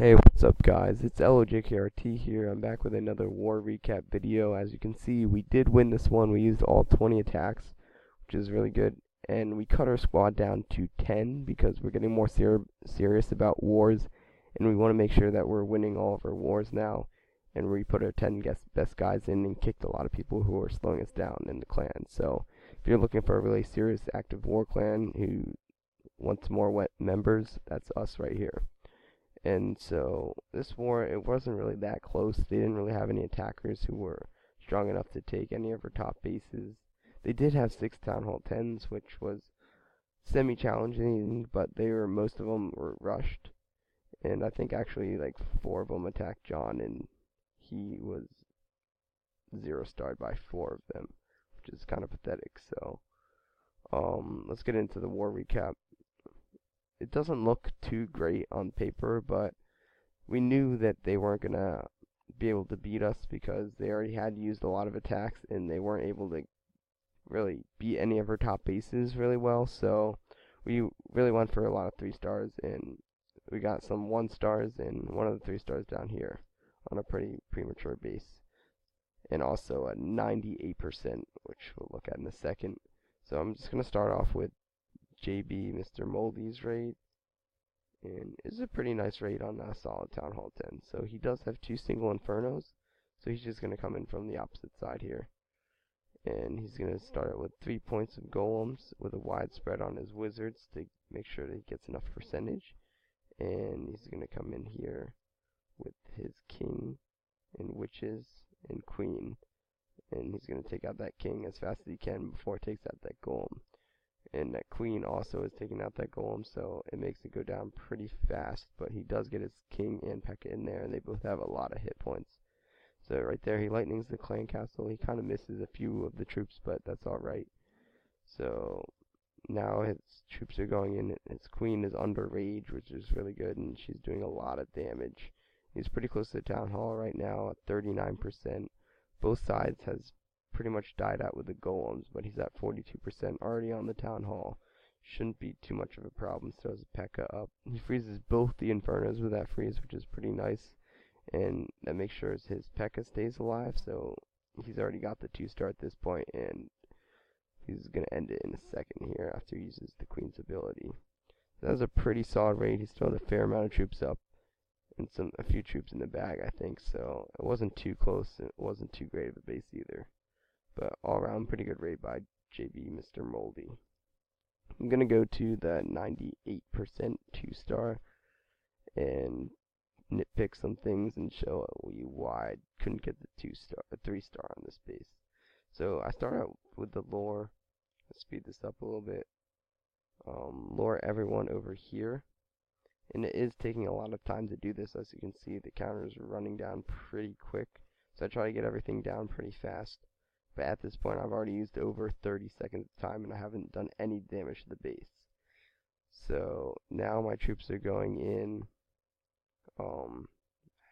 Hey, what's up guys? It's LOJKRT here. I'm back with another war recap video. As you can see, we did win this one. We used all 20 attacks, which is really good. And we cut our squad down to 10 because we're getting more serious about wars. And we want to make sure that we're winning all of our wars now. And we put our 10 best guys in and kicked a lot of people who are slowing us down in the clan. So if you're looking for a really serious active war clan who wants more members, that's us right here. And so this war, it wasn't really that close. They didn't really have any attackers who were strong enough to take any of our top bases. They did have 6 Town Hall 10s, which was semi-challenging, but most of them were rushed. And I think actually like 4 of them attacked John, and he was 0-starred by 4 of them, which is kind of pathetic. So let's get into the war recap. It doesn't look too great on paper, but we knew that they weren't going to be able to beat us because they already had used a lot of attacks and they weren't able to really beat any of our top bases really well. So we really went for a lot of 3 stars, and we got some 1 stars and one of the 3 stars down here on a pretty premature base, and also a 98%, which we'll look at in a second. So I'm just going to start off with JB Mr. Moldy's raid, and it's a pretty nice raid on a solid Town Hall 10. So he does have 2 single Infernos, so he's just going to come in from the opposite side here, and he's going to start with 3 points of golems with a wide spread on his wizards to make sure that he gets enough percentage, and he's going to come in here with his king and witches and queen, and he's going to take out that king as fast as he can before it takes out that golem. And that queen also is taking out that golem, so it makes it go down pretty fast. But he does get his king and Pekka in there, and they both have a lot of hit points. So right there, he lightnings the clan castle. He kind of misses a few of the troops, but that's alright. So now his troops are going in. His queen is under rage, which is really good, and she's doing a lot of damage. He's pretty close to the town hall right now at 39%. Both sides has pretty much died out with the golems, but he's at 42% already on the town hall. Shouldn't be too much of a problem. Throws a Pekka up. He freezes both the Infernos with that freeze, which is pretty nice, and that makes sure his Pekka stays alive. So he's already got the 2-star at this point, and he's gonna end it in a second here after he uses the queen's ability. So that was a pretty solid raid. He still had a fair amount of troops up and a few troops in the bag, I think. So it wasn't too close, and it wasn't too great of a base either. But all around, pretty good raid by JB Mr. Moldy. I'm going to go to the 98% 2-star and nitpick some things and show you why I couldn't get the 3-star on this base. So I start out with the lore. Let's speed this up a little bit. Lure everyone over here. And it is taking a lot of time to do this. As you can see, the counters are running down pretty quick. So I try to get everything down pretty fast. But at this point, I've already used over 30 seconds of time, and I haven't done any damage to the base. So now my troops are going in.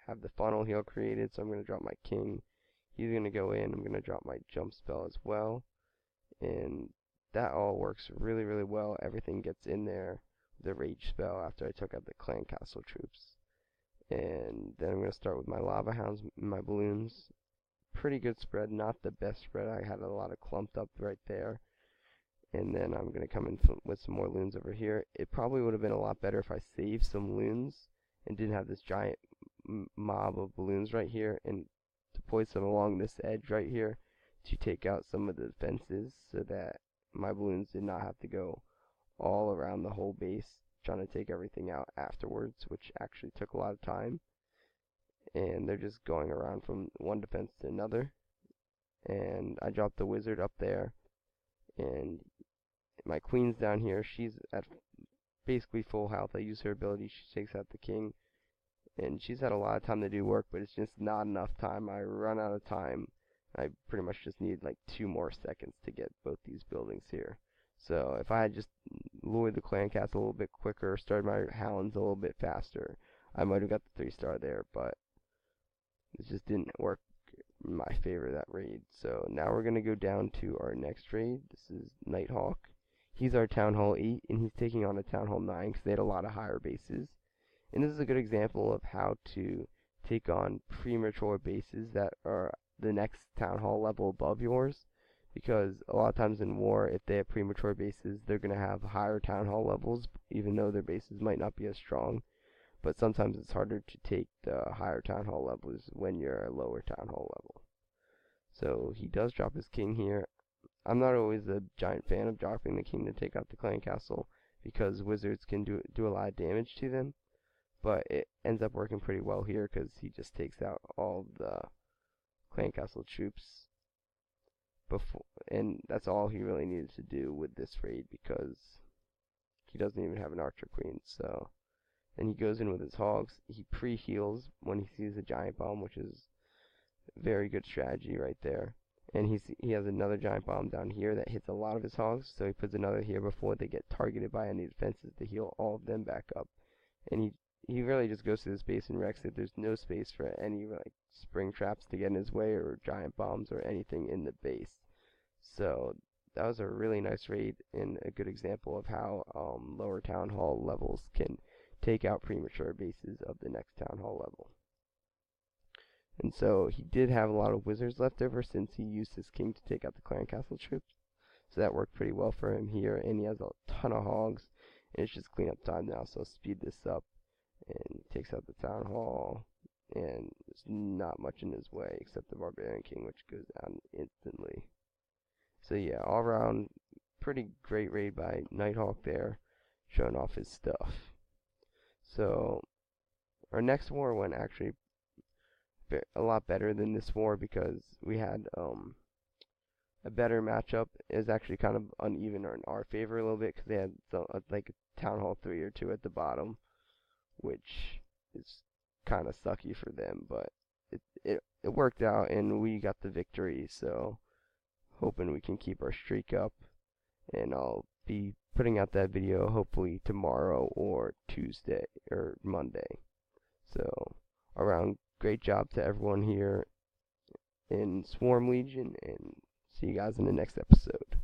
Have the funnel heal created, so I'm going to drop my king. He's going to go in. I'm going to drop my jump spell as well. And that all works really, really well. Everything gets in there. The rage spell after I took out the clan castle troops. And then I'm going to start with my lava hounds and my balloons. Pretty good spread, not the best spread. I had a lot of clumped up right there. And then I'm going to come in with some more loons over here. It probably would have been a lot better if I saved some loons and didn't have this giant mob of balloons right here, and deployed some along this edge right here to take out some of the fences so that my balloons did not have to go all around the whole base trying to take everything out afterwards, which actually took a lot of time. And they're just going around from one defense to another. And I dropped the wizard up there, and my queen's down here. She's at basically full health. I use her ability. She takes out the king, and she's had a lot of time to do work, but it's just not enough time. I run out of time. I pretty much just need like 2 more seconds to get both these buildings here. So if I had just lured the clan castle a little bit quicker, started my hounds a little bit faster, I might have got the 3-star there, but it just didn't work in my favor, that raid. So now we're going to go down to our next raid. This is Nighthawk. He's our Town Hall 8, and he's taking on a Town Hall 9 because they had a lot of higher bases. And this is a good example of how to take on premature bases that are the next town hall level above yours. Because a lot of times in war, if they have premature bases, they're going to have higher town hall levels, even though their bases might not be as strong. But sometimes it's harder to take the higher town hall levels when you're a lower town hall level. So he does drop his king here. I'm not always a giant fan of dropping the king to take out the clan castle, because wizards can do a lot of damage to them. But it ends up working pretty well here because he just takes out all the clan castle troops before, and that's all he really needed to do with this raid because he doesn't even have an archer queen. So then he goes in with his hogs. He pre-heals when he sees a giant bomb, which is very good strategy right there. And he has another giant bomb down here that hits a lot of his hogs, so he puts another here before they get targeted by any defenses to heal all of them back up. And he really just goes to this base and wrecks it. There's no space for any like spring traps to get in his way or giant bombs or anything in the base. So that was a really nice raid and a good example of how lower town hall levels can take out premature bases of the next town hall level. And so he did have a lot of wizards left over since he used his king to take out the clan castle troops. So that worked pretty well for him here, and he has a ton of hogs, and it's just cleanup time now, so I'll speed this up. And he takes out the town hall, and there's not much in his way except the barbarian king, which goes down instantly. So yeah, all around, pretty great raid by Nighthawk there, showing off his stuff. So our next war went actually a lot better than this war because we had a better matchup. It was actually kind of uneven or in our favor a little bit because they had like a Town Hall 3 or 2 at the bottom, which is kind of sucky for them, but it worked out and we got the victory. So hoping we can keep our streak up, and I'll be putting out that video hopefully tomorrow or Tuesday or Monday. So around, great job to everyone here in SwarmLegion, and see you guys in the next episode.